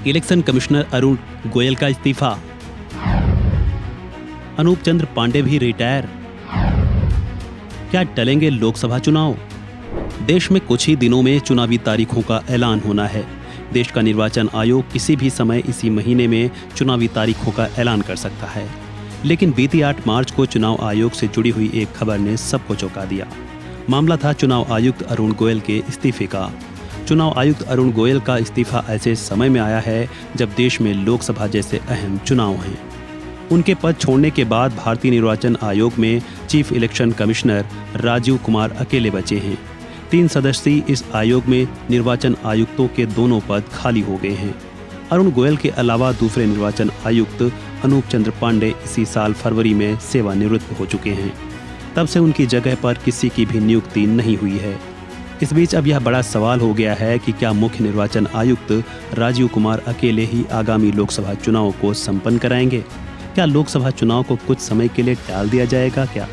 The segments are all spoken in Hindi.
इलेक्शन कमिश्नर अरुण गोयल का इस्तीफा। अनूप चंद्र पांडे भी रिटायर। क्या टलेंगे लोकसभा चुनाव? देश में कुछ ही दिनों में चुनावी तारीखों का ऐलान होना है। देश का निर्वाचन आयोग किसी भी समय इसी महीने में चुनावी तारीखों का ऐलान कर सकता है, लेकिन बीती 8 मार्च को चुनाव आयोग से जुड़ी हुई एक खबर ने सबको चौंका दिया। मामला था चुनाव आयुक्त अरुण गोयल के इस्तीफे का। चुनाव आयुक्त अरुण गोयल का इस्तीफा ऐसे समय में आया है जब देश में लोकसभा जैसे अहम चुनाव हैं। उनके पद छोड़ने के बाद भारतीय निर्वाचन आयोग में chief election commissioner Rajiv Kumar अकेले बचे हैं। 3 सदस्यीय इस आयोग में निर्वाचन आयुक्तों के दोनों पद खाली हो गए हैं। अरुण गोयल के अलावा दूसरे निर्वाचन आयुक्त अनूप चंद्र पांडे इसी साल फरवरी में सेवानिवृत्त हो चुके हैं। तब से उनकी जगह पर किसी की भी नियुक्ति नहीं हुई है। इस बीच अब यह बड़ा सवाल हो गया है कि क्या मुख्य निर्वाचन आयुक्त राजीव कुमार अकेले ही आगामी लोकसभा चुनाव को संपन्न कराएंगे? क्या लोकसभा चुनाव को कुछ समय के लिए टाल दिया जाएगा क्या?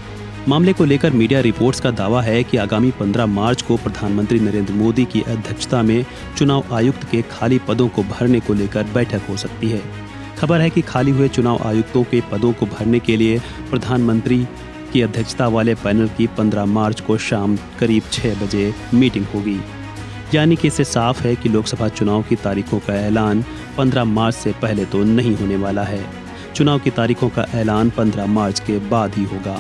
मामले को लेकर मीडिया रिपोर्ट्स का दावा है कि आगामी 15 मार्च को प्रधानमंत्री नरेंद्र मोदी की अध्यक्षता में चुनाव आयुक्त के खाली पदों को भरने को लेकर बैठक हो सकती है। खबर है कि खाली हुए चुनाव आयुक्तों के पदों को भरने के लिए प्रधानमंत्री की अध्यक्षता वाले पैनल की 15 मार्च को शाम करीब 6 बजे मीटिंग होगी। यानी कि इससे साफ है कि लोकसभा चुनाव की तारीखों का ऐलान 15 मार्च से पहले तो नहीं होने वाला है। चुनाव की तारीखों का ऐलान 15 मार्च के बाद ही होगा।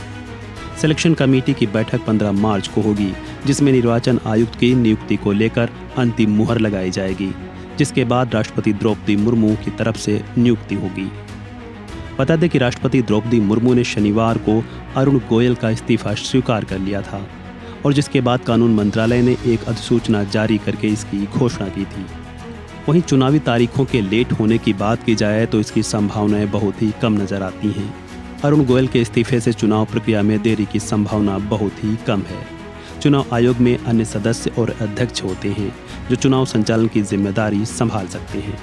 सिलेक्शन कमेटी की बैठक 15 मार्च को होगी, जिसमें निर्वाचन आयुक्त की नियुक्ति को लेकर अंतिम मुहर लगाई जाएगी, जिसके बाद राष्ट्रपति द्रौपदी मुर्मू की तरफ से नियुक्ति होगी। बता दें कि राष्ट्रपति द्रौपदी मुर्मू ने शनिवार को अरुण गोयल का इस्तीफा स्वीकार कर लिया था और जिसके बाद कानून मंत्रालय ने एक अधिसूचना जारी करके इसकी घोषणा की थी। वहीं चुनावी तारीखों के लेट होने की बात की जाए तो इसकी संभावनाएं बहुत ही कम नजर आती हैं। अरुण गोयल के इस्तीफे से चुनाव प्रक्रिया में देरी की संभावना बहुत ही कम है। चुनाव आयोग में अन्य सदस्य और अध्यक्ष होते हैं जो चुनाव संचालन की जिम्मेदारी संभाल सकते हैं।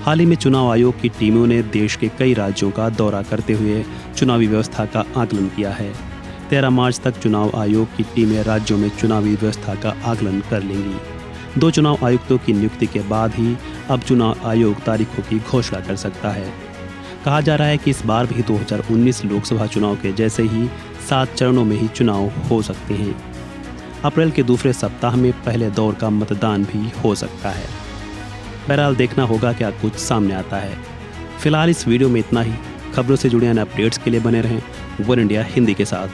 हाल ही में चुनाव आयोग की टीमों ने देश के कई राज्यों का दौरा करते हुए चुनावी व्यवस्था का आकलन किया है। 13 मार्च तक चुनाव आयोग की टीमें राज्यों में चुनावी व्यवस्था का आकलन कर लेंगी। 2 चुनाव आयुक्तों की नियुक्ति के बाद ही अब चुनाव आयोग तारीखों की घोषणा कर सकता है। कहा जा रहा है कि इस बार भी 2019 लोकसभा चुनाव के जैसे ही 7 चरणों में ही चुनाव हो सकते हैं। अप्रैल के दूसरे सप्ताह में पहले दौर का मतदान भी हो सकता है। बहरहाल देखना होगा क्या कुछ सामने आता है। फिलहाल इस वीडियो में इतना ही। खबरों से जुड़े अन्य अपडेट्स के लिए बने रहें वन इंडिया हिंदी के साथ।